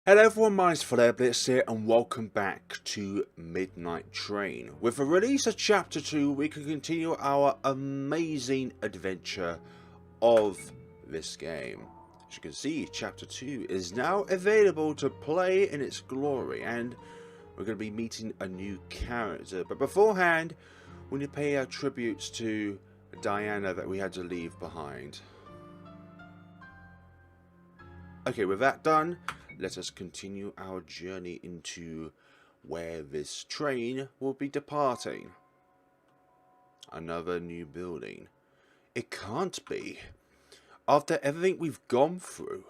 Hello everyone, my name's FlareBlitzed here and welcome back to Midnight Train. With the release of Chapter 2, we can continue our amazing adventure of this game. As you can see, Chapter 2 is now available to play in its glory, and we're going to be meeting a new character. But beforehand, we need to pay our tributes to Diana that we had to leave behind. Okay, with that done, let us continue our journey into where this train will be departing. Another new building. It can't be. After everything we've gone through,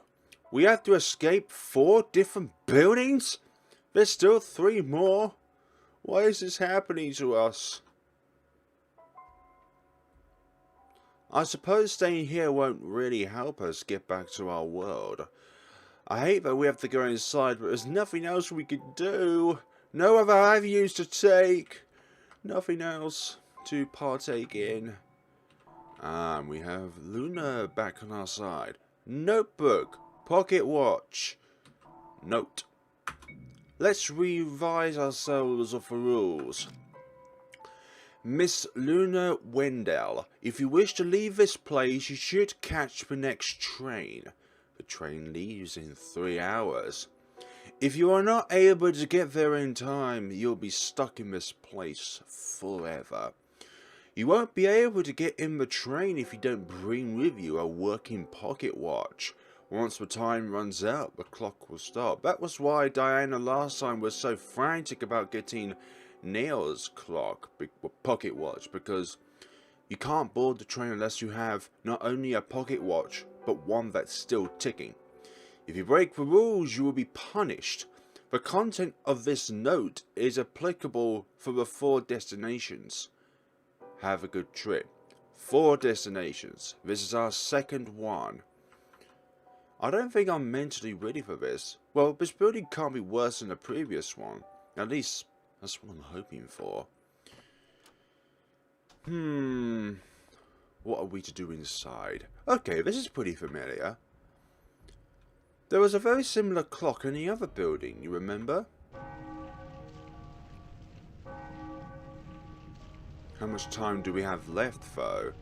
we have to escape 4 different buildings? There's still 3 more? Why is this happening to us? I suppose staying here won't really help us get back to our world. I hate that we have to go inside, but there's nothing else we can do. No other avenues to take. Nothing else to partake in. And we have Luna back on our side. Notebook. Pocket watch. Note. Let's revise ourselves of the rules. Miss Luna Wyndell, if you wish to leave this place, you should catch the next train. The train leaves in 3 hours. If you are not able to get there in time, you'll be stuck in this place forever. You won't be able to get in the train if you don't bring with you a working pocket watch. Once the time runs out, the clock will stop. That was why Diana last time was so frantic about getting Neil's pocket watch, because you can't board the train unless you have not only a pocket watch, but one that's still ticking. If you break the rules, you will be punished. The content of this note is applicable for the 4 destinations. Have a good trip. 4 destinations. This is our second one. I don't think I'm mentally ready for this. Well, this building can't be worse than the previous one. At least, that's what I'm hoping for. What are we to do inside? Okay, this is pretty familiar. There was a very similar clock in the other building, you remember? How much time do we have left, though?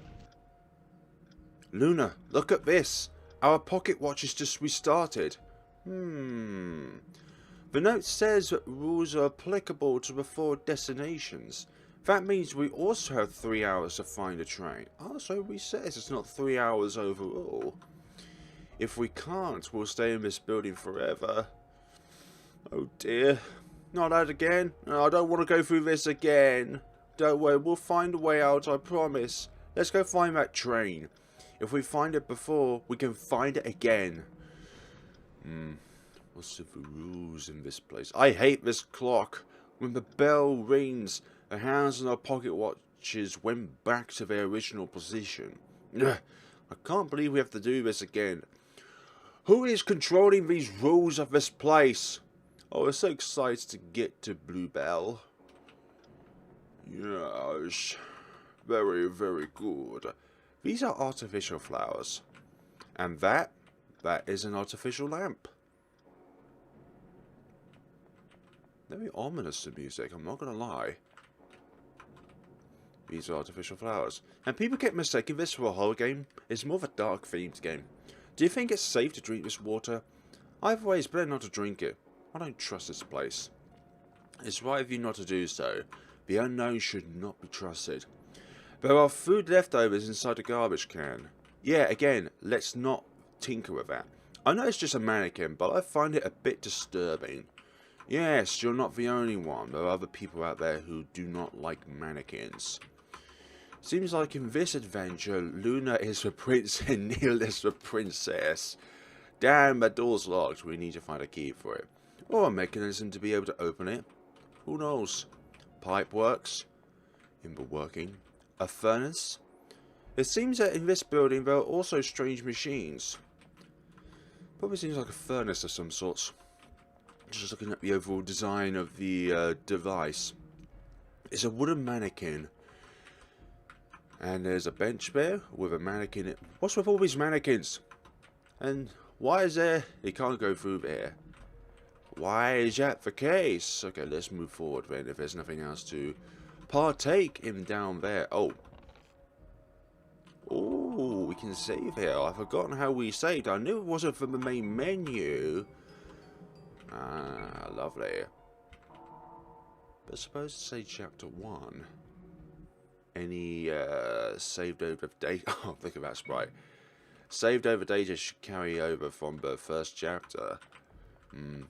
Luna, look at this! Our pocket watch has just restarted. The note says that rules are applicable to the 4 destinations. That means we also have 3 hours to find a train. Oh, so we says it's not 3 hours overall. If we can't, we'll stay in this building forever. Oh dear. Not that again. No, I don't want to go through this again. Don't worry, we'll find a way out, I promise. Let's go find that train. If we find it before, we can find it again. What's the rules in this place? I hate this clock. When the bell rings, the hands on our pocket watches went back to their original position. Ugh, I can't believe we have to do this again. Who is controlling these rules of this place? Oh, we're so excited to get to Bluebell. Yes, very, very good. These are artificial flowers. And that is an artificial lamp. Very ominous, the music, I'm not going to lie. These are artificial flowers. And people get mistaken this for a horror game. It's more of a dark themed game. Do you think it's safe to drink this water? Either way, it's better not to drink it. I don't trust this place. It's right of you not to do so. The unknown should not be trusted. There are food leftovers inside the garbage can. Yeah, again, let's not tinker with that. I know it's just a mannequin, but I find it a bit disturbing. Yes, you're not the only one. There are other people out there who do not like mannequins. Seems like in this adventure, Luna is the prince and Neil is the princess. Damn, that door's locked. We need to find a key for it. Or a mechanism to be able to open it. Who knows? Pipe works. In the working. A furnace. It seems that in this building there are also strange machines. Probably seems like a furnace of some sorts. Just looking at the overall design of the device. It's a wooden mannequin. And there's a bench there with a mannequin. What's with all these mannequins? And why is there... He can't go through there. Why is that the case? Okay, let's move forward then, if there's nothing else to partake in down there. Oh. Oh, we can save here. I've forgotten how we saved. I knew it wasn't from the main menu. Ah, lovely. But suppose to say chapter 1. Any saved over data? Oh, think of that sprite. Saved over data should carry over from the first chapter.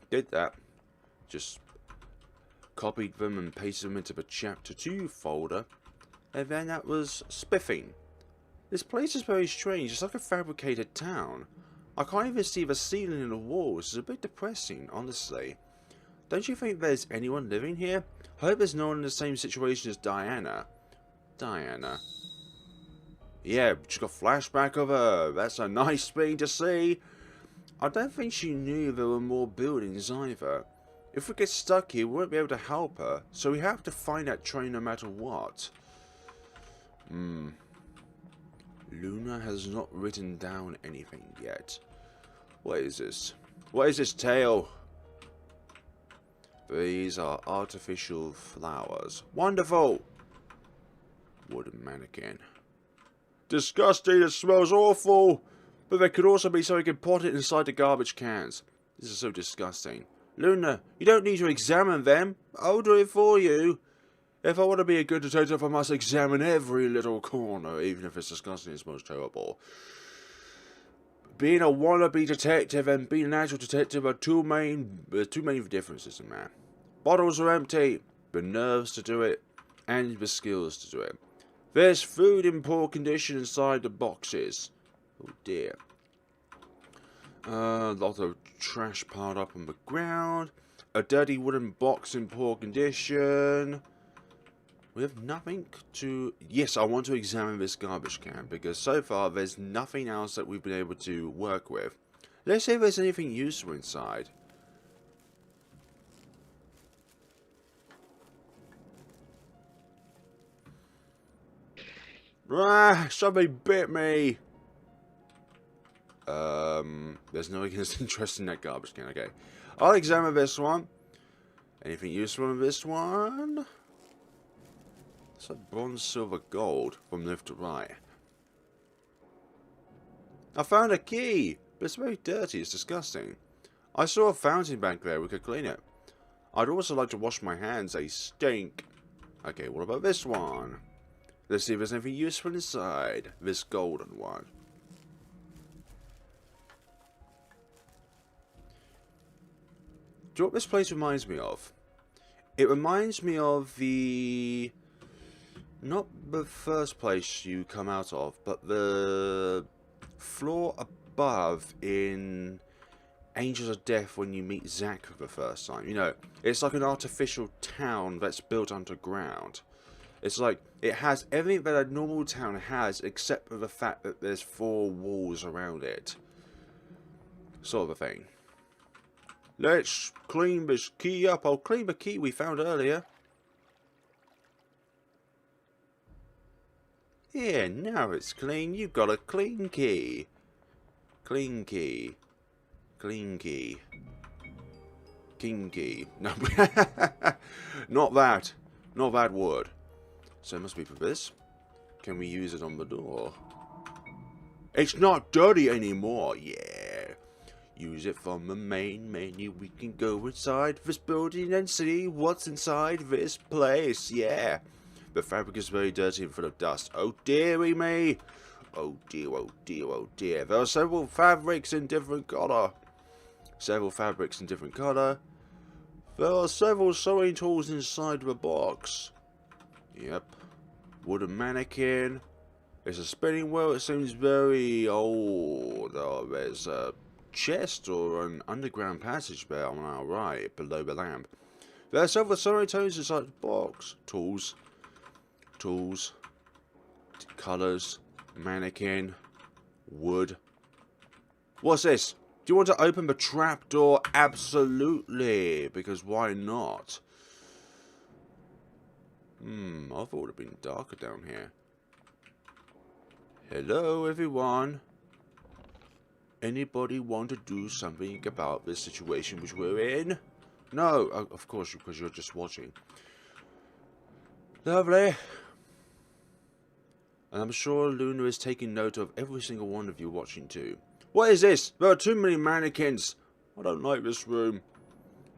Did that. Just copied them and pasted them into the chapter 2 folder. And then that was spiffing. This place is very strange. It's like a fabricated town. I can't even see the ceiling in the walls. It's a bit depressing, honestly. Don't you think there's anyone living here? I hope there's no one in the same situation as Diana. Diana. Yeah, just got a flashback of her. That's a nice thing to see. I don't think she knew there were more buildings either. If we get stuck here, we won't be able to help her. So we have to find that train no matter what. Luna has not written down anything yet. What is this? What is this tale? These are artificial flowers. Wonderful! Wooden mannequin. Disgusting, it smells awful! But there could also be something important inside the garbage cans. This is so disgusting. Luna, you don't need to examine them. I'll do it for you. If I want to be a good detective, I must examine every little corner, even if it's disgusting and smells terrible. Being a wannabe detective and being an actual detective are two main differences in that. Bottles are empty, the nerves to do it, and the skills to do it. There's food in poor condition inside the boxes. Oh dear. A lot of trash piled up on the ground. A dirty wooden box in poor condition. We have nothing to... Yes, I want to examine this garbage can, because so far there's nothing else that we've been able to work with. Let's see if there's anything useful inside. Ah, something bit me! There's nothing that's interesting in that garbage can, okay. I'll examine this one. Anything useful in this one? It's like bronze, silver, gold from left to right. I found a key, but it's very dirty, it's disgusting. I saw a fountain back there, we could clean it. I'd also like to wash my hands, they stink. Okay, what about this one? Let's see if there's anything useful inside. This golden one. Do you know what this place reminds me of? It reminds me of the... Not the first place you come out of, but the floor above in Angels of Death when you meet Zack for the first time. You know, it's like an artificial town that's built underground. It's like, it has everything that a normal town has, except for the fact that there's 4 walls around it. Sort of a thing. Let's clean this key up. I'll clean the key we found earlier. Yeah, now it's clean. You've got a clean key. Clean key. Clean key. King key. No, not that. Not that word. So it must be for this. Can we use it on the door? It's not dirty anymore. Yeah. Use it from the main menu. We can go inside this building and see what's inside this place. Yeah. The fabric is very dirty and full of dust. Oh dearie me. Oh dear, oh dear, oh dear. There are several fabrics in different colour. Several fabrics in different colour. There are several sewing tools inside the box. Yep. Wooden mannequin. There's a spinning wheel. It seems very old. Oh, there's a chest or an underground passage there on our right, below the lamp. There are several sewing tools inside the box. Tools. Tools. Colours. Mannequin. Wood. What's this? Do you want to open the trapdoor? Absolutely. Because why not? I thought it would have been darker down here. Hello, everyone. Anybody want to do something about this situation which we're in? No, of course, because you're just watching. Lovely. And I'm sure Luna is taking note of every single one of you watching too. What is this? There are too many mannequins. I don't like this room.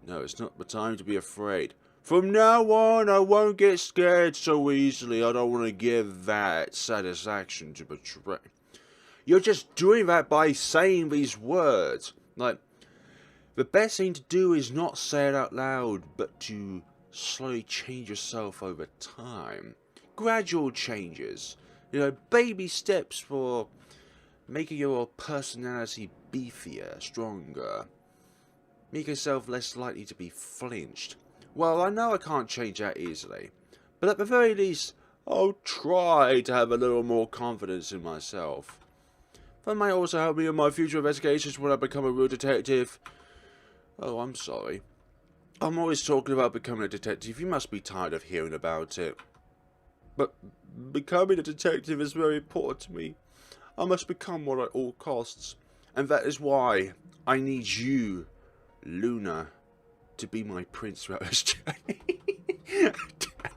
No, it's not the time to be afraid. From now on, I won't get scared so easily. I don't want to give that satisfaction to betray. You're just doing that by saying these words. Like, the best thing to do is not say it out loud, but to slowly change yourself over time. Gradual changes. You know, baby steps for making your personality beefier, stronger. Make yourself less likely to be flinched. Well, I know I can't change that easily, but at the very least, I'll try to have a little more confidence in myself. That might also help me in my future investigations when I become a real detective. Oh, I'm sorry. I'm always talking about becoming a detective. You must be tired of hearing about it. But becoming a detective is very important to me. I must become one at all costs. And that is why I need you, Luna, to be my prince throughout this journey. Damn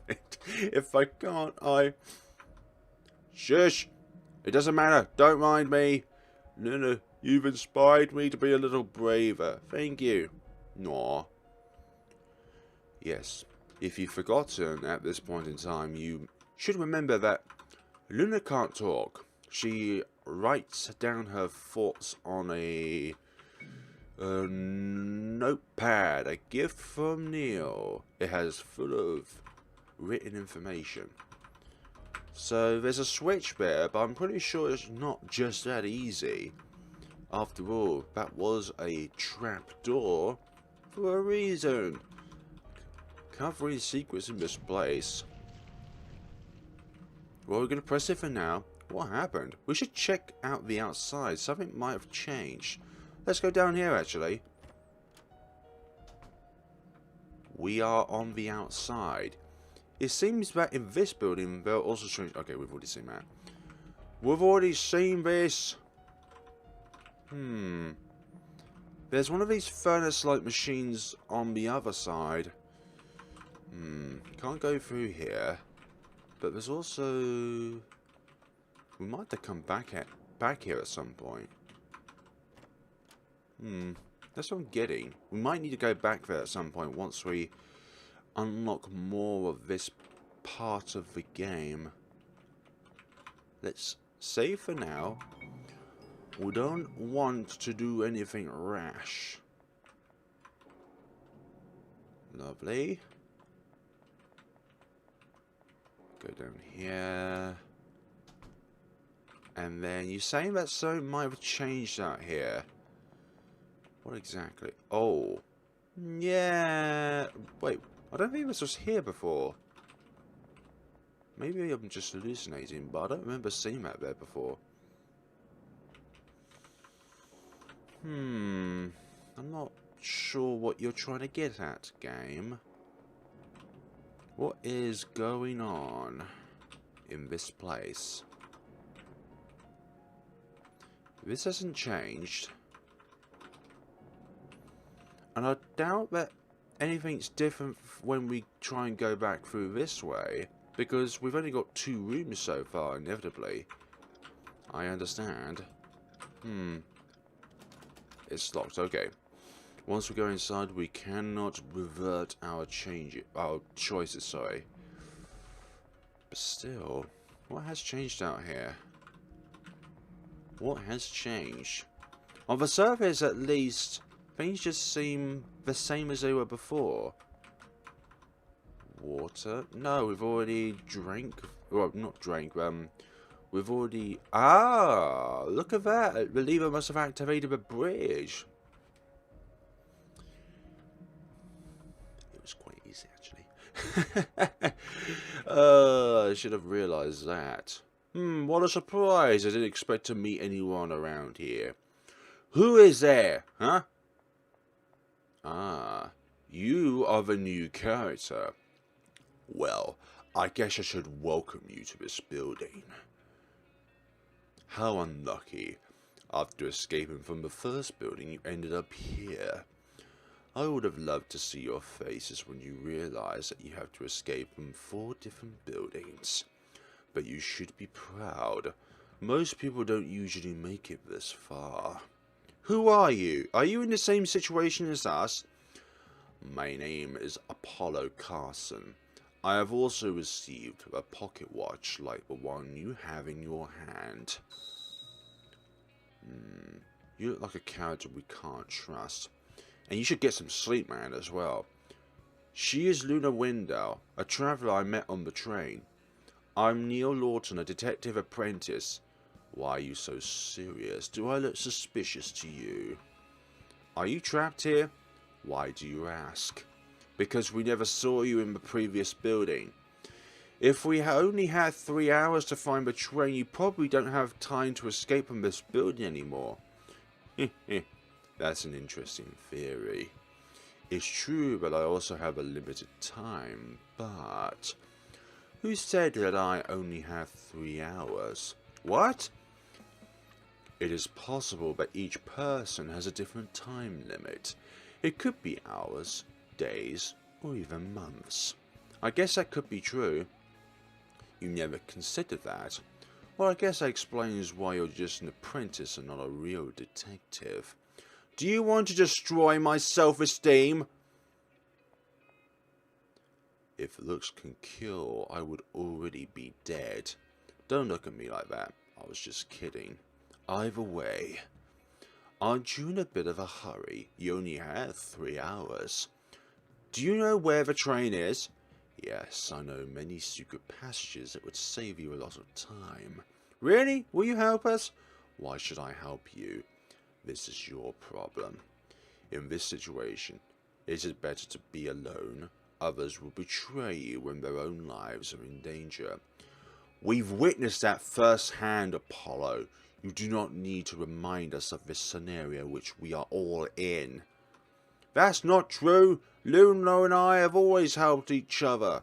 it. If I can't, Shush! It doesn't matter. Don't mind me. Luna, you've inspired me to be a little braver. Thank you. Aw. Yes, if you've forgotten at this point in time, you should remember that Luna can't talk. She writes down her thoughts on a notepad, a gift from Neil. It has full of written information. So there's a switch there, but I'm pretty sure it's not just that easy. After all, that was a trap door for a reason. Covering secrets in this place. Well, we're going to press it for now. What happened? We should check out the outside. Something might have changed. Let's go down here, actually. We are on the outside. It seems that in this building, there are also strange... Okay, we've already seen that. We've already seen this. There's one of these furnace-like machines on the other side. Can't go through here. But there's also... We might have to come back here at some point. That's what I'm getting. We might need to go back there at some point once we unlock more of this part of the game. Let's save for now. We don't want to do anything rash. Lovely. Go down here. And then you're saying that something might have changed out here. What exactly? Oh. Yeah. Wait, I don't think this was here before. Maybe I'm just hallucinating, but I don't remember seeing that there before. I'm not sure what you're trying to get at, game. What is going on in this place? This hasn't changed. And I doubt that anything's different when we try and go back through this way. Because we've only got 2 rooms so far, inevitably. I understand. It's locked, okay. Once we go inside, we cannot revert our choices, sorry. But still, what has changed out here? What has changed? On the surface, at least, things just seem the same as they were before. Water? No, we've already drank. Well, not drank. We've already... Ah! Look at that! The lever must have activated the bridge. It was quite easy, actually. I should have realised that. What a surprise. I didn't expect to meet anyone around here. Who is there, huh? Ah, you are the new character. Well, I guess I should welcome you to this building. How unlucky. After escaping from the first building, you ended up here. I would have loved to see your faces when you realize that you have to escape from 4 different buildings. But you should be proud. Most people don't usually make it this far. Who are you? Are you in the same situation as us? My name is Apollo Carson. I have also received a pocket watch like the one you have in your hand. You look like a character we can't trust. And you should get some sleep, man, as well. She is Luna Wyndell, a traveller I met on the train. I'm Neil Lawton, a detective apprentice. Why are you so serious? Do I look suspicious to you? Are you trapped here? Why do you ask? Because we never saw you in the previous building. If we only had 3 hours to find the train, you probably don't have time to escape from this building anymore. That's an interesting theory. It's true, but I also have a limited time. But who said that I only have 3 hours? What? It is possible that each person has a different time limit. It could be hours, days, or even months. I guess that could be true. You never considered that. Well, I guess that explains why you're just an apprentice and not a real detective. Do you want to destroy my self-esteem? If looks can kill, I would already be dead. Don't look at me like that. I was just kidding. Either way, aren't you in a bit of a hurry? You only had 3 hours. Do you know where the train is? Yes, I know many secret passages that would save you a lot of time. Really? Will you help us? Why should I help you? This is your problem. In this situation, it is better to be alone. Others will betray you when their own lives are in danger. We've witnessed that firsthand, Apollo. You do not need to remind us of this scenario which we are all in. That's not true. Luna and I have always helped each other.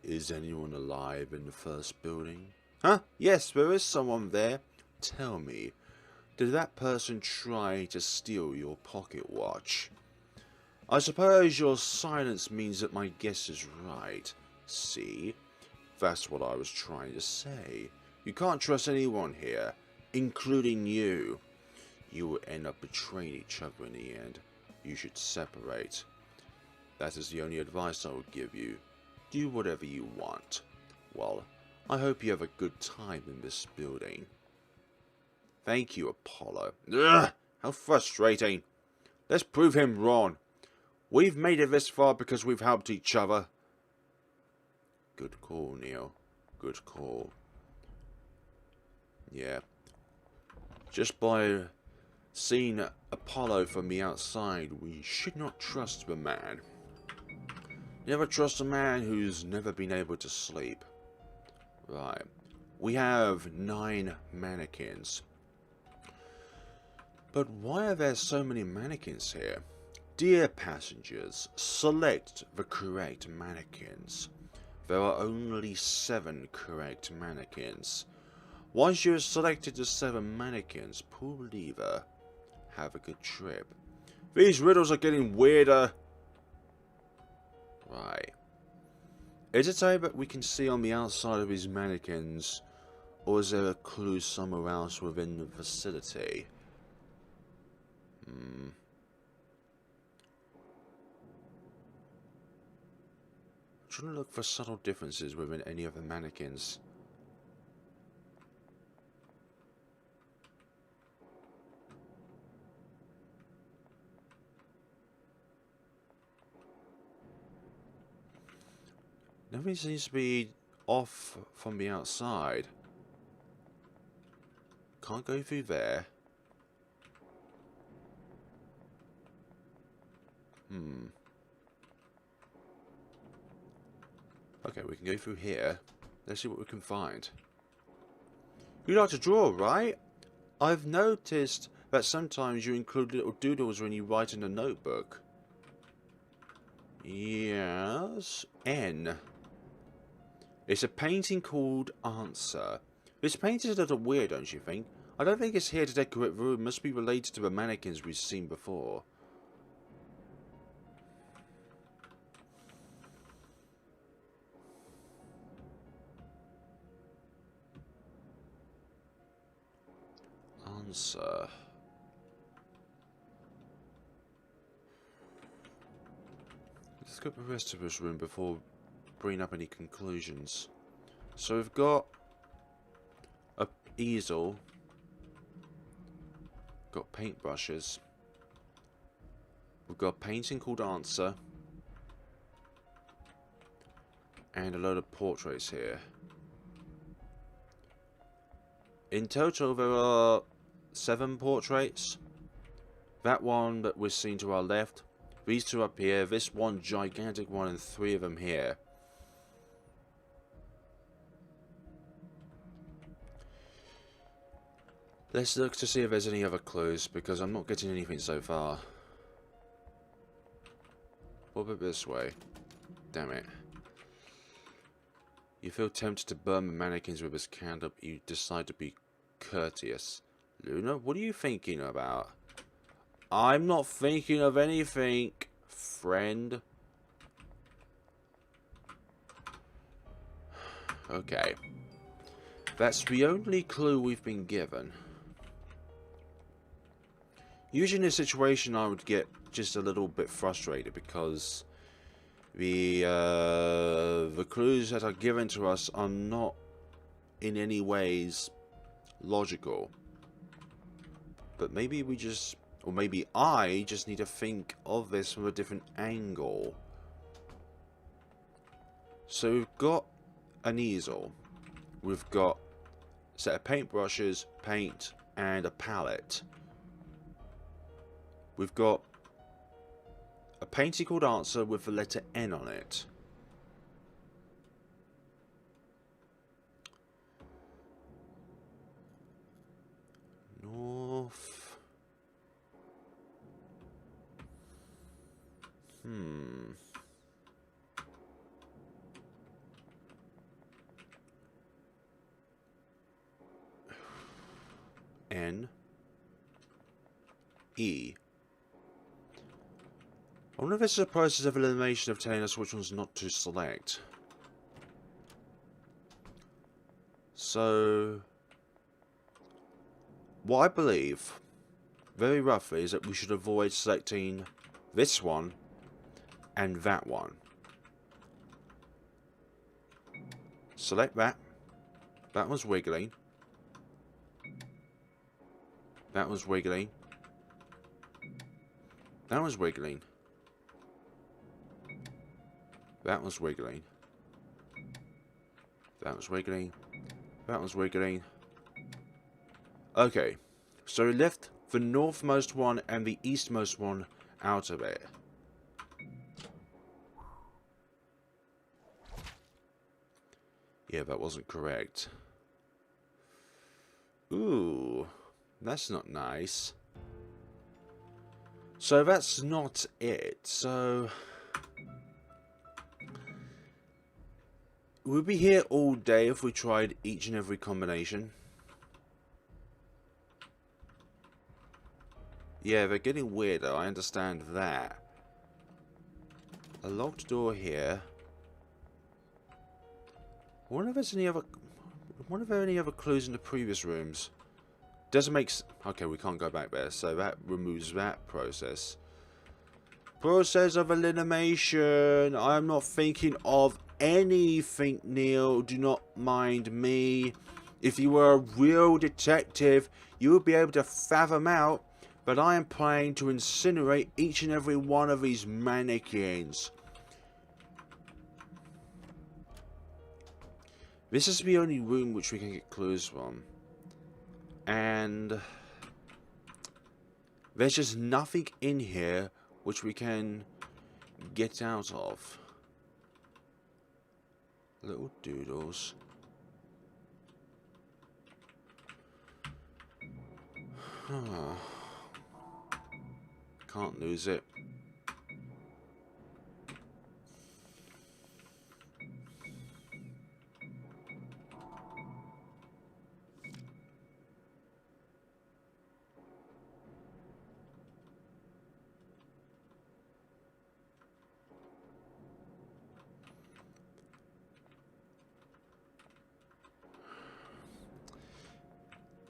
Is anyone alive in the first building? Huh? Yes, there is someone there. Tell me, did that person try to steal your pocket watch? I suppose your silence means that my guess is right. See? That's what I was trying to say. You can't trust anyone here, including you. You will end up betraying each other in the end. You should separate. That is the only advice I will give you. Do whatever you want. Well, I hope you have a good time in this building. Thank you, Apollo. Ugh, how frustrating. Let's prove him wrong. We've made it this far because we've helped each other. Good call, Neil. Good call. Yeah. Just by seeing Apollo from the outside, we should not trust the man. Never trust a man who's never been able to sleep. Right. We have 9 mannequins. But why are there so many mannequins here? Dear passengers, select the correct mannequins. There are only 7 correct mannequins. Once you have selected the 7 mannequins, pull the lever. Have a good trip. These riddles are getting weirder. Right. Is it so that we can see on the outside of these mannequins, or is there a clue somewhere else within the facility? I'm trying to look for subtle differences within any of the mannequins. Nothing seems to be off from the outside. Can't go through there. Okay, we can go through here. Let's see what we can find. You like to draw, right? I've noticed that sometimes you include little doodles when you write in a notebook. Yes. N. It's a painting called Answer. This painting is a little weird, don't you think? I don't think it's here to decorate the room. It must be related to the mannequins we've seen before. answer. Let's look at the rest of this room before bringing up any conclusions. So we've got a easel, got paintbrushes, we've got a painting called Answer, and a load of portraits here. In total there are 7 portraits. That one that we're seeing to our left, these 2 up here, this one gigantic one, and 3 of them here. Let's look to see if there's any other clues, because I'm not getting anything so far. What about this way? Damn it. You feel tempted to burn the mannequins with this candle, but you decide to be courteous. Luna, what are you thinking about? I'm not thinking of anything, friend. Okay. That's the only clue we've been given. Usually in this situation I would get just a little bit frustrated because the clues that are given to us are not in any ways logical. But maybe we just, or maybe I just need to think of this from a different angle. So we've got an easel, we've got a set of paintbrushes, paint, and a palette. We've got a painting called Answer with the letter N on it. North. N. E. I wonder if this is a process of elimination of telling us which ones not to select. So, what I believe, very roughly, is that we should avoid selecting this one and that one. Select that. That one's wiggling. That one's wiggling. That one's wiggling. That one's wiggling. That one's wiggling. That one's wiggling. Okay. So we left the northmost one and the eastmost one out of it. Yeah, that wasn't correct. Ooh. That's not nice. So that's not it. So we'd be here all day if we tried each and every combination. Yeah, they're getting weirder, I understand that. A locked door here. I wonder if there's any other... I wonder if there are any other clues in the previous rooms. Doesn't make... Okay, we can't go back there, so that removes that process. Process of elimination. I'm not thinking of anything, Neil. Do not mind me. If you were a real detective, you would be able to fathom out, but I am planning to incinerate each and every one of these mannequins. This is the only room which we can get clues from. And there's just nothing in here which we can get out of. Little doodles. Can't lose it.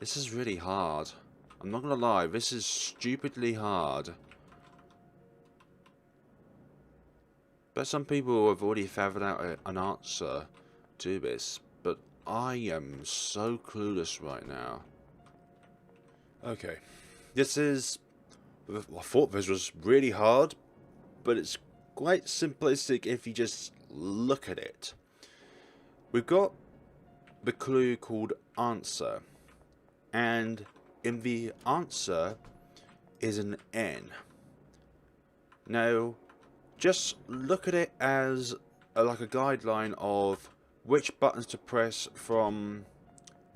This is really hard. I'm not gonna lie, this is stupidly hard. But some people have already fathomed out an answer to this, but I am so clueless right now. Okay, this is... I thought this was really hard, but it's quite simplistic if you just look at it. We've got the clue called answer, and in the answer is an N. Now, just look at it as like a guideline of which buttons to press from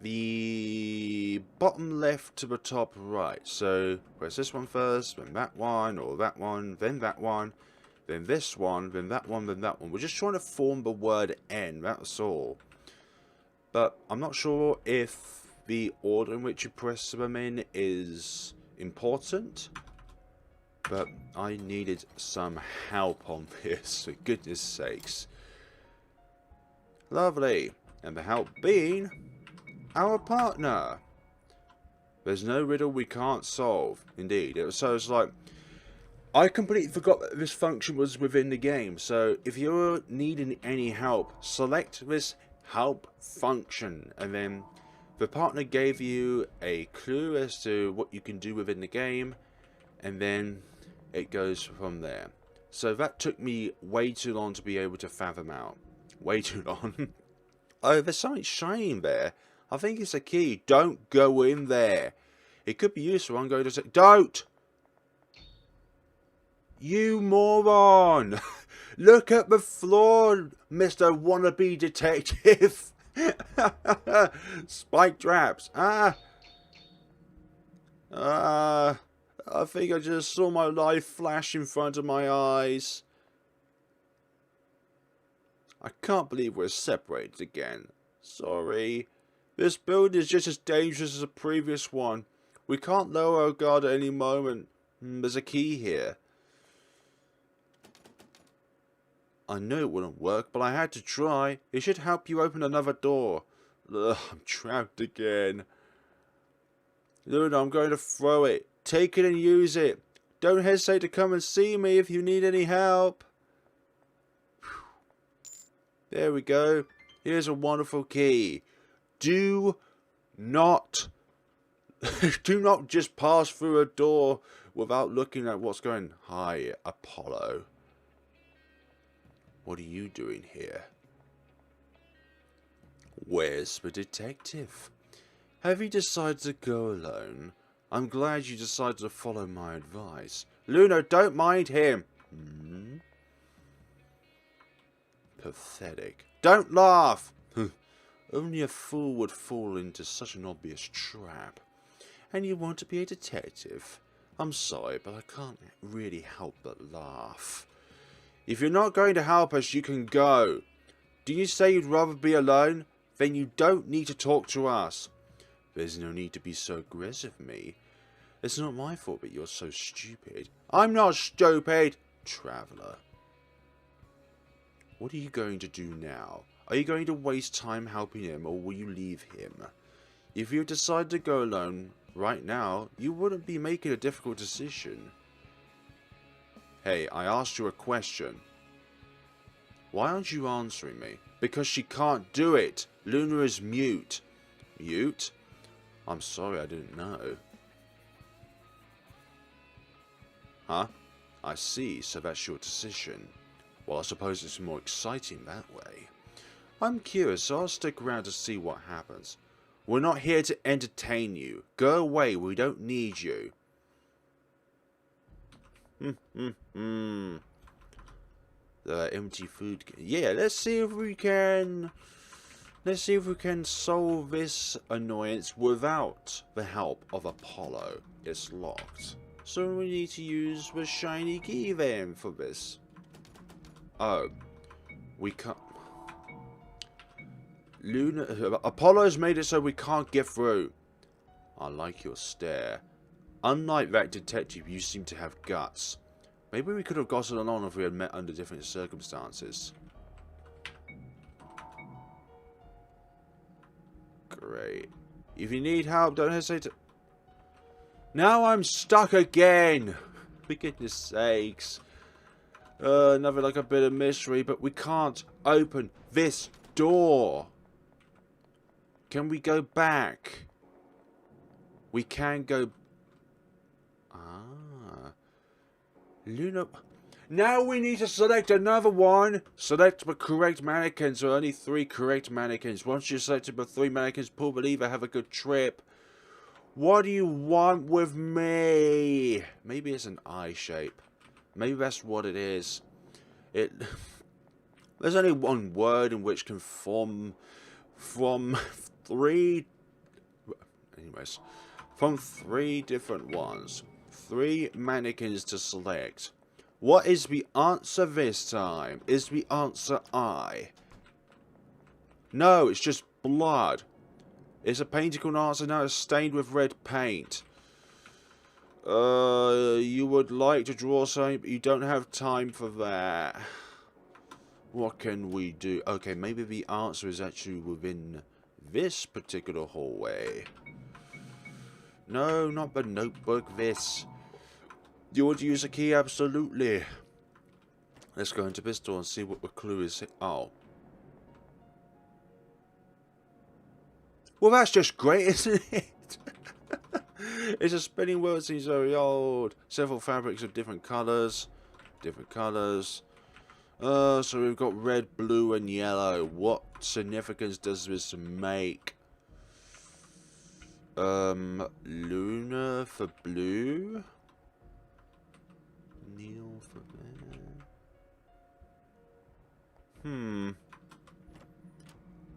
the bottom left to the top right. So press this one first, then that one, or that one, then that one, then this one, then that one, then that one. We're just trying to form the word N, that's all. But I'm not sure if the order in which you press them in is important. But I needed some help on this, for goodness sakes. Lovely. And the help being our partner. There's no riddle we can't solve. Indeed. So it's like, I completely forgot that this function was within the game. So if you're needing any help, select this help function. And then the partner gave you a clue as to what you can do within the game. And then it goes from there. So that took me way too long to be able to fathom out. Way too long. Oh, there's something shining there. I think it's a key. Don't go in there. It could be useful. I'm going to say, don't! You moron! Look at the floor, Mr. Wannabe Detective. Spike traps. I think I just saw my life flash in front of my eyes. I can't believe we're separated again. Sorry. This building is just as dangerous as the previous one. We can't lower our guard at any moment. There's a key here. I knew it wouldn't work, but I had to try. It should help you open another door. Ugh, I'm trapped again. Luna, I'm going to throw it. Take it and use it. Don't hesitate to come and see me if you need any help. There we go. Here's a wonderful key. Do not just pass through a door without looking at what's going. Hi, Apollo. What are you doing here? Where's the detective? Have you decided to go alone? I'm glad you decided to follow my advice. Luna, don't mind him. Pathetic. Don't laugh. Only a fool would fall into such an obvious trap. And you want to be a detective? I'm sorry, but I can't really help but laugh. If you're not going to help us, you can go. Do you say you'd rather be alone? Then you don't need to talk to us. There's no need to be so aggressive, me. It's not my fault that you're so stupid. I'm not stupid, traveller. What are you going to do now? Are you going to waste time helping him, or will you leave him? If you decide to go alone right now, you wouldn't be making a difficult decision. Hey, I asked you a question. Why aren't you answering me? Because she can't do it. Luna is mute. Mute? I'm sorry, I didn't know. Huh? I see, so that's your decision. Well, I suppose it's more exciting that way. I'm curious, so I'll stick around to see what happens. We're not here to entertain you. Go away, we don't need you. The empty food. Yeah, let's see if we can solve this annoyance without the help of Apollo. It's locked. So we need to use the shiny key then for this. Oh. We can't. Apollo's made it so we can't get through. I like your stare. Unlike that detective, you seem to have guts. Maybe we could have gotten along if we had met under different circumstances. Great. If you need help, don't hesitate to... Now I'm stuck again. For goodness sakes. Another like a bit of mystery, but we can't open this door. Can we go back? We can go... Ah. Luna... Now we need to select another one. Select the correct mannequins. There are only 3 correct mannequins. Once you've selected the 3 mannequins, pull the lever, have a good trip. What do you want with me? Maybe it's an eye shape. Maybe that's what it is. There's only one word in which can form from 3... Anyways. From 3 different ones. 3 mannequins to select. What is the answer this time? Is the answer eye? No, it's just blood. It's a painted answer now. It's stained with red paint. You would like to draw something, but you don't have time for that. What can we do? Okay, maybe the answer is actually within this particular hallway. No, not the notebook, this. Do you want to use a key? Absolutely. Let's go into this door and see what the clue is. Oh. Well, that's just great, isn't it? It's a spinning wheel. It seems very old. Several fabrics of different colours. Different colours. So we've got red, blue, and yellow. What significance does this make? Luna for blue. Neil for red.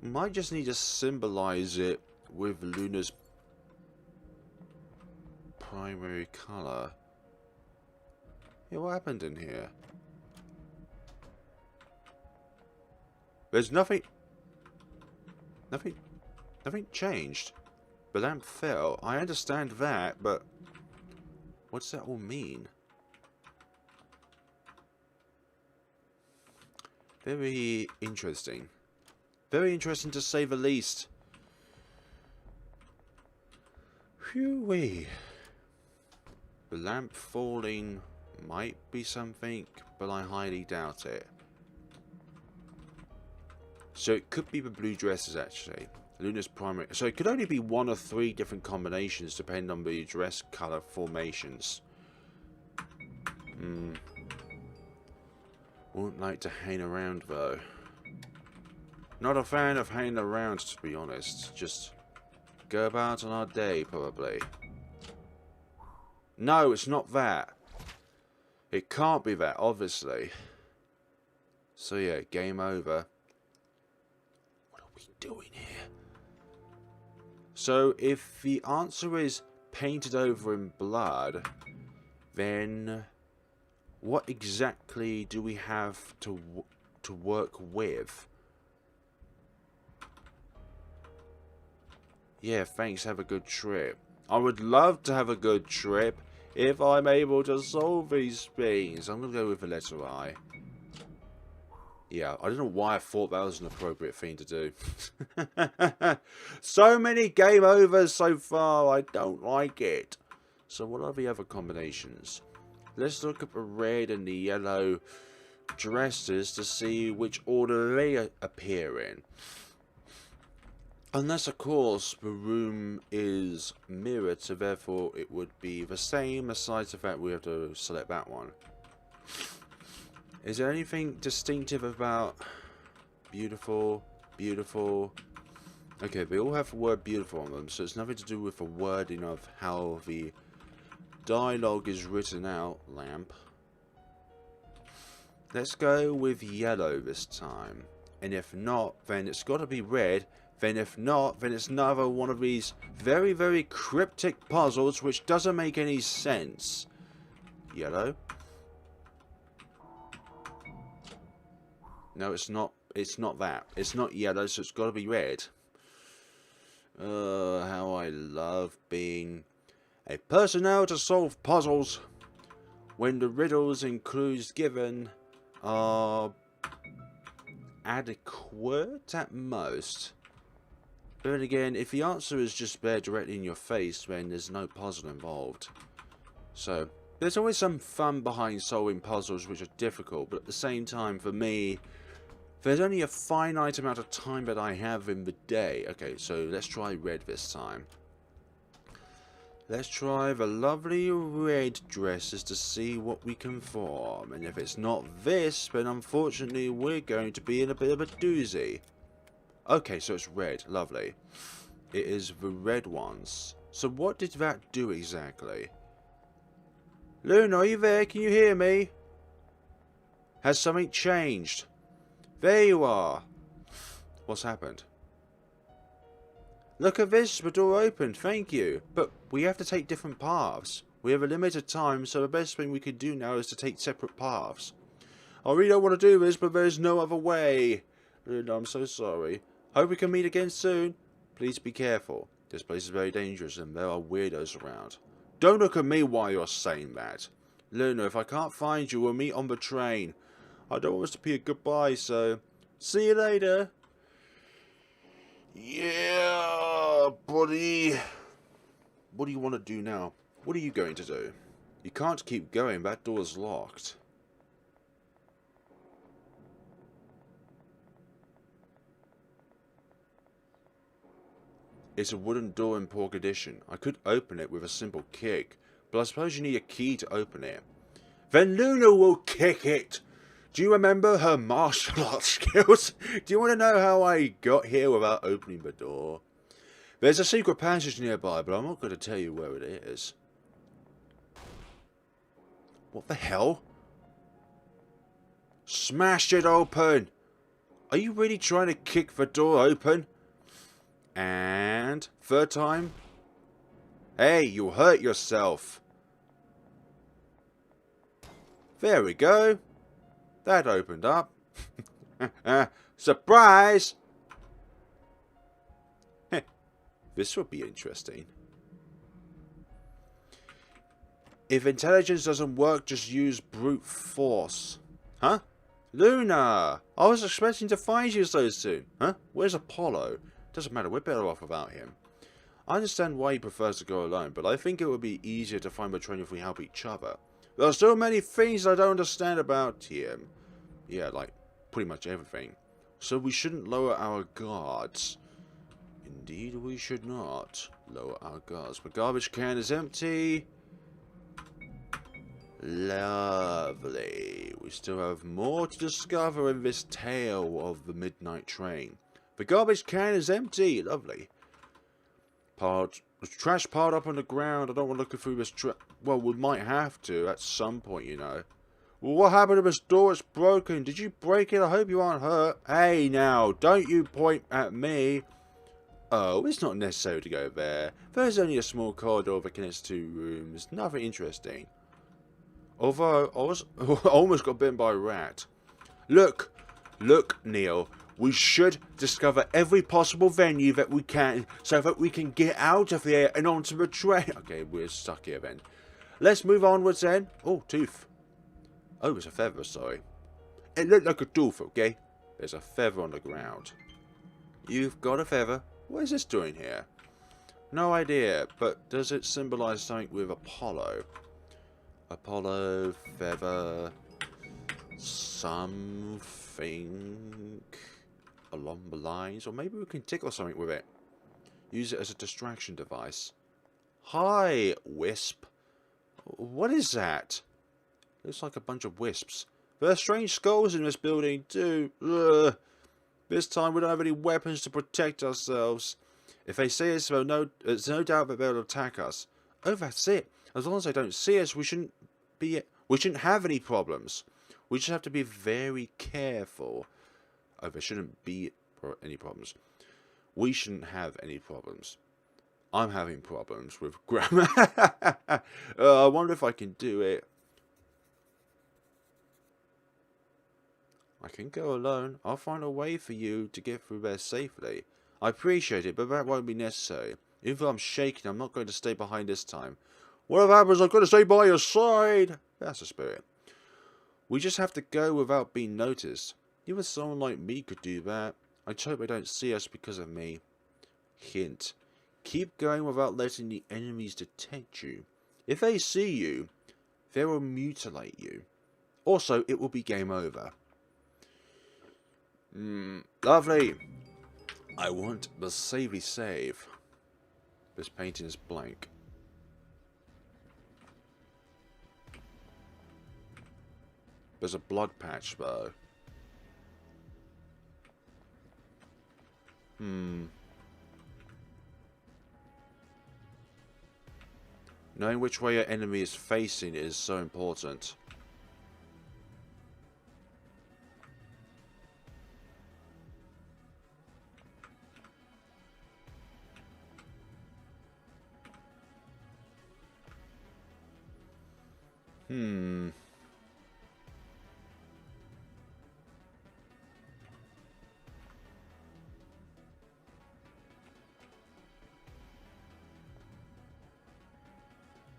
Might just need to symbolize it with Luna's primary colour. Yeah, what happened in here? There's nothing changed. The lamp fell. I understand that, but what's that all mean? Very interesting. Very interesting to say the least. Phew-wee. The lamp falling might be something, but I highly doubt it. So it could be the blue dresses, actually. Luna's primary... So it could only be 1 or 3 different combinations, depending on the dress colour formations. Wouldn't like to hang around, though. Not a fan of hanging around, to be honest. Just go about on our day, probably. No, it's not that. It can't be that, obviously. So yeah, game over. What are we doing here? So if the answer is painted over in blood, then what exactly do we have to work with? Yeah, thanks, have a good trip. I would love to have a good trip if I'm able to solve these things. I'm going to go with the letter I. Yeah, I don't know why I thought that was an appropriate thing to do. So many game overs so far, I don't like it. So what are the other combinations? Let's look at the red and the yellow dresses to see which order they appear in. Unless, of course, the room is mirrored, so therefore it would be the same, aside the fact we have to select that one. Is there anything distinctive about beautiful, beautiful? Okay, they all have the word beautiful on them, so it's nothing to do with the wording of how the dialogue is written out. Lamp. Let's go with yellow this time. And if not, then it's got to be red. Then if not, then it's another one of these very, very cryptic puzzles which doesn't make any sense. Yellow. No, it's not. It's not that. It's not yellow, so it's got to be red. How I love being a personnel to solve puzzles when the riddles and clues given are adequate at most. But then again, if the answer is just there directly in your face, then there's no puzzle involved. So, there's always some fun behind solving puzzles which are difficult, but at the same time, for me, there's only a finite amount of time that I have in the day. Okay, so let's try red this time. Let's try the lovely red dresses to see what we can form. And if it's not this, then unfortunately we're going to be in a bit of a doozy. Okay, so it's red. Lovely. It is the red ones. So what did that do exactly? Luna, are you there? Can you hear me? Has something changed? There you are. What's happened? Look at this, the door opened, thank you. But we have to take different paths. We have a limited time, so the best thing we can do now is to take separate paths. I really don't want to do this, but there's no other way. Luna, I'm so sorry. Hope we can meet again soon. Please be careful. This place is very dangerous and there are weirdos around. Don't look at me while you're saying that. Luna, if I can't find you, we'll meet on the train. I don't want us to be a goodbye, so see you later. Yeah, buddy. What do you want to do now? What are you going to do? You can't keep going, that door's locked. It's a wooden door in poor condition. I could open it with a simple kick, but I suppose you need a key to open it. Then Luna will kick it! Do you remember her martial arts skills? Do you want to know how I got here without opening the door? There's a secret passage nearby, but I'm not going to tell you where it is. What the hell? Smashed it open! Are you really trying to kick the door open? And third time. Hey, you'll hurt yourself. There we go. That opened up. Surprise! This would be interesting. If intelligence doesn't work, just use brute force. Huh? Luna! I was expecting to find you so soon. Huh? Where's Apollo? Doesn't matter, we're better off without him. I understand why he prefers to go alone, but I think it would be easier to find the train if we help each other. There are so many things I don't understand about him. Yeah, like, pretty much everything. So we shouldn't lower our guards. Indeed we should not lower our guards. The garbage can is empty. Lovely. We still have more to discover in this tale of the midnight train. The garbage can is empty. Lovely. Trash piled up on the ground. I don't want to look through this well, we might have to at some point, you know. Well, what happened to this door? It's broken. Did you break it? I hope you aren't hurt. Hey, now, don't you point at me. Oh, it's not necessary to go there. There's only a small corridor that connects two rooms. Nothing interesting. Although, I almost got bitten by a rat. Look, Neil. We should discover every possible venue that we can so that we can get out of here and onto the train. Okay, we're stuck here then. Let's move onwards then. Oh, tooth. Oh, it's a feather, sorry. It looked like a tooth, okay? There's a feather on the ground. You've got a feather. What is this doing here? No idea, but does it symbolize something with Apollo? Apollo, feather, something along the lines, or maybe we can tickle something with it. Use it as a distraction device. Hi, wisp. What is that? Looks like a bunch of wisps. There are strange skulls in this building too. Ugh. This time we don't have any weapons to protect ourselves. If they see us, there's no doubt that they'll attack us. Oh, that's it. As long as they don't see us, we shouldn't have any problems. We just have to be very careful. Oh, there shouldn't be any problems. We shouldn't have any problems. I'm having problems with grammar. I wonder if I can do it. I can go alone. I'll find a way for you to get through there safely. I appreciate it, but that won't be necessary. Even though I'm shaking, I'm not going to stay behind this time. Whatever happens, I'm going to stay by your side. That's the spirit. We just have to go without being noticed. Even someone like me could do that. I just hope they don't see us because of me. Hint. Keep going without letting the enemies detect you. If they see you, they will mutilate you. Also, it will be game over. Lovely. I want the savey save. This painting is blank. There's a blood patch though. Knowing which way your enemy is facing is so important.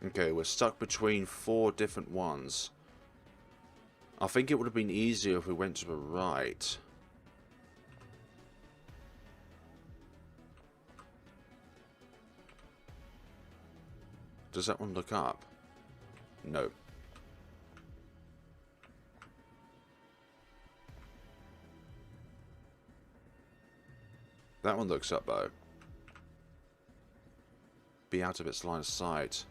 Okay, we're stuck between 4 different ones. I think it would have been easier if we went to the right. Does that one look up? No. That one looks up though. Be out of its line of sight.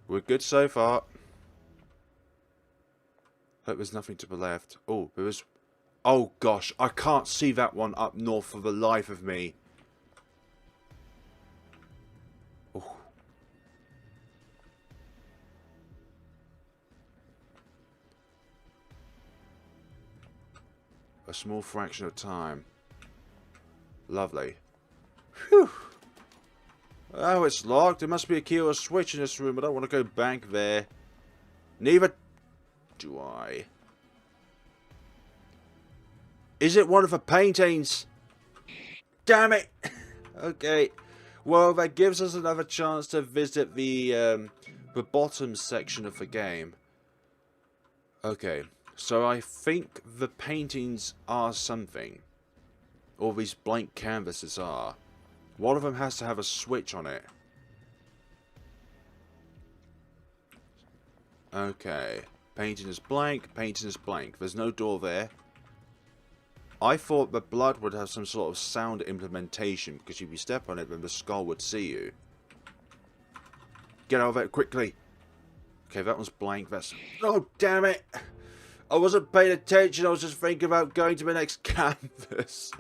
We're good so far. Hope there's nothing to the left. Oh, there is. Oh gosh, I can't see that one up north for the life of me. Oh. A small fraction of time. Lovely. Phew. Oh, it's locked. There must be a key or a switch in this room. I don't want to go back there. Neither do I. Is it one of the paintings? Damn it! Okay. Well, that gives us another chance to visit the bottom section of the game. Okay. So I think the paintings are something. Or these blank canvases are. One of them has to have a switch on it. Okay. Painting is blank. Painting is blank. There's no door there. I thought the blood would have some sort of sound implementation, because if you step on it, then the skull would see you. Get out of it quickly. Okay, that one's blank. That's... Oh, damn it! I wasn't paying attention. I was just thinking about going to the next canvas.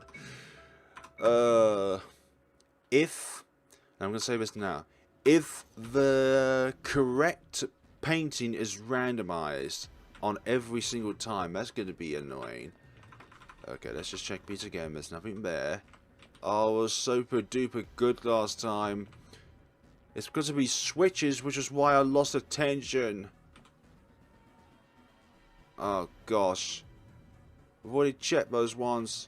If... I'm going to say this now. If the correct painting is randomized on every single time, that's going to be annoying. Okay, let's just check these again. There's nothing there. Oh, I was super duper good last time. It's because of these switches, which is why I lost attention. Oh, gosh. I've already checked those ones.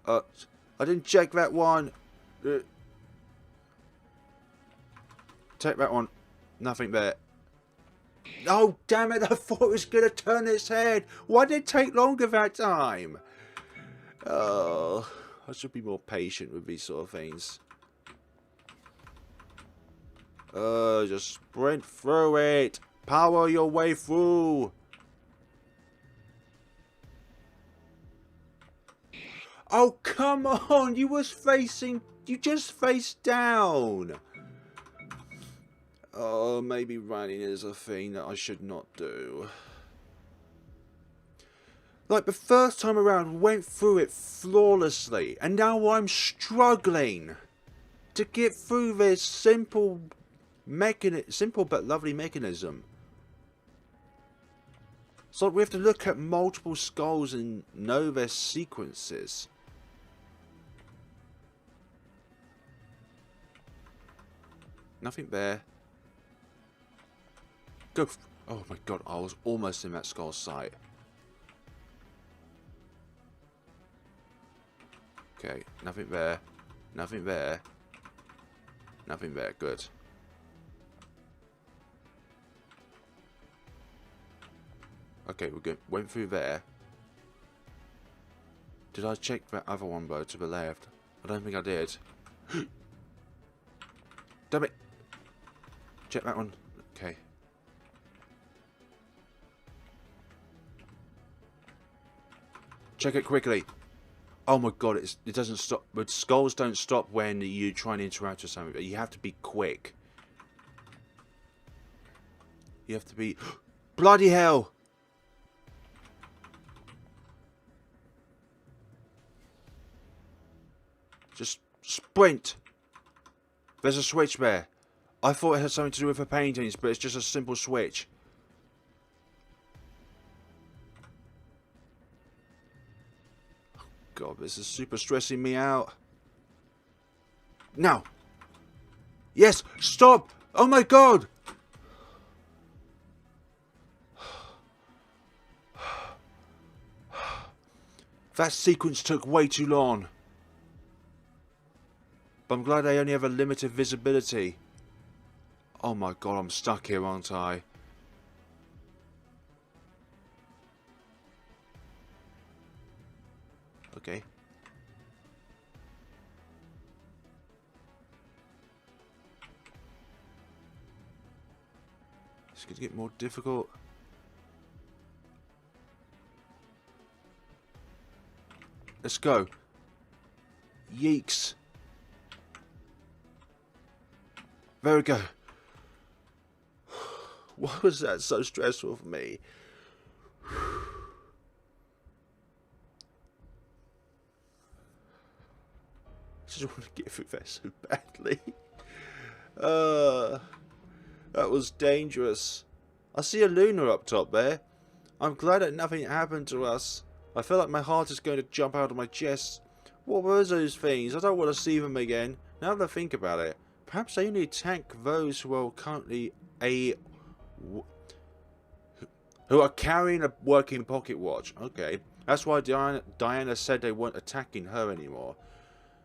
I didn't check that one. Take that one. Nothing there. Oh, damn it. I thought it was going to turn its head. Why did it take longer that time? Oh, I should be more patient with these sort of things. Just sprint through it. Power your way through. Oh, come on. You just faced down. Oh, maybe running is a thing that I should not do. Like, the first time around, went through it flawlessly. And now I'm struggling to get through this simple but lovely mechanism. So we have to look at multiple skulls and know their sequences. Nothing there. Go. Oh my god, I was almost in that skull sight. Okay, nothing there. Nothing there. Nothing there. Good. Okay, we're good. Went through there. Did I check that other one, though, to the left? I don't think I did. Damn it! Check that one. Okay. Check it quickly. Oh my god, it doesn't stop. But skulls don't stop when you try and interact with something. You have to be quick. You have to be... Bloody hell! Just sprint! There's a switch there. I thought it had something to do with the paintings, but it's just a simple switch. Oh god, this is super stressing me out. Now! Yes! Stop! Oh my god! That sequence took way too long. But I'm glad I only have a limited visibility. Oh my god, I'm stuck here, aren't I? Okay. It's going to get more difficult. Let's go. Yeeks. There we go. Why was that so stressful for me? I just want to get through that so badly. That was dangerous. I see a Luna up top there. I'm glad that nothing happened to us. I feel like my heart is going to jump out of my chest. What were those things? I don't want to see them again. Now that I think about it, perhaps they only attack those who are currently who are carrying a working pocket watch. Okay, that's why Diana said they weren't attacking her anymore.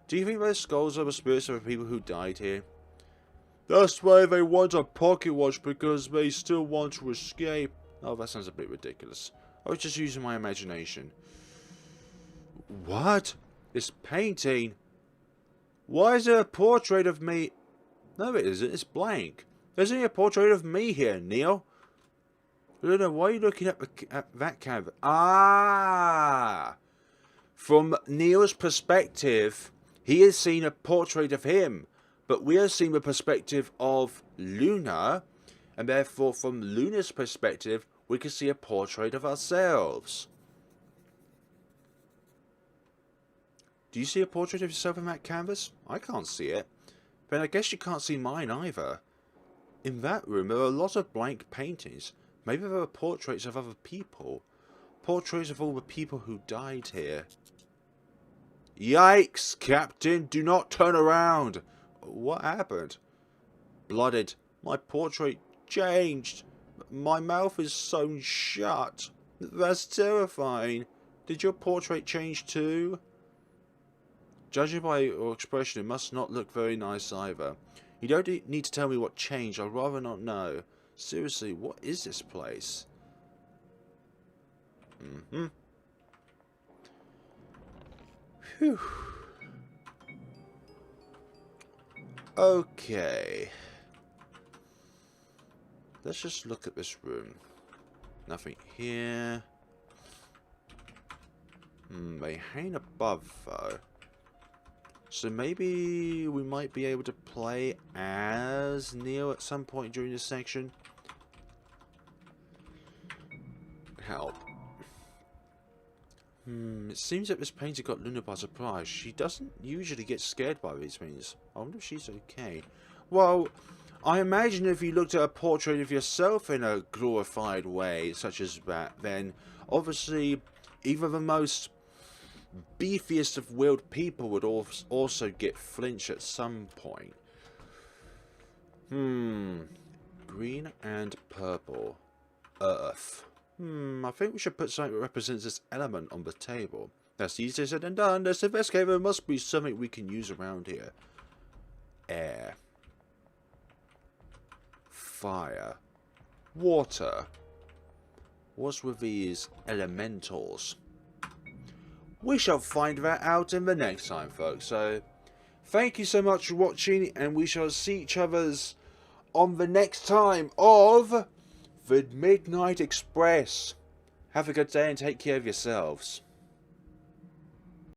Do you think those skulls are the spirits of the people who died here? That's why they want a pocket watch, because they still want to escape. Oh, that sounds a bit ridiculous. I was just using my imagination. What? This painting? Why is there a portrait of me? No, it isn't. It's blank. There's only a portrait of me here, Neil. Luna, why are you looking at that canvas? Ah! From Neil's perspective, he has seen a portrait of him. But we are seeing the perspective of Luna. And therefore, from Luna's perspective, we can see a portrait of ourselves. Do you see a portrait of yourself in that canvas? I can't see it. But I guess you can't see mine either. In that room, there are a lot of blank paintings. Maybe there are portraits of other people. Portraits of all the people who died here. Yikes, Captain! Do not turn around! What happened? Blooded. My portrait changed. My mouth is sewn shut. That's terrifying. Did your portrait change too? Judging by your expression, it must not look very nice either. You don't need to tell me what changed. I'd rather not know. Seriously, what is this place? Phew. Okay. Let's just look at this room. Nothing here. They hang above though. So maybe we might be able to play as Neo at some point during this section. Help. It seems that this painter got Luna by surprise. She doesn't usually get scared by these things. I wonder if she's okay. Well, I imagine if you looked at a portrait of yourself in a glorified way, such as that, then obviously even the most beefiest of willed people would also get flinch at some point. Green and purple. Earth. I think we should put something that represents this element on the table. That's easier said than done. Let's investigate. There must be something we can use around here. Air. Fire. Water. What's with these elementals? We shall find that out in the next time, folks. So, thank you so much for watching, and we shall see each other's on the next time of the Midnight Express. Have a good day and take care of yourselves.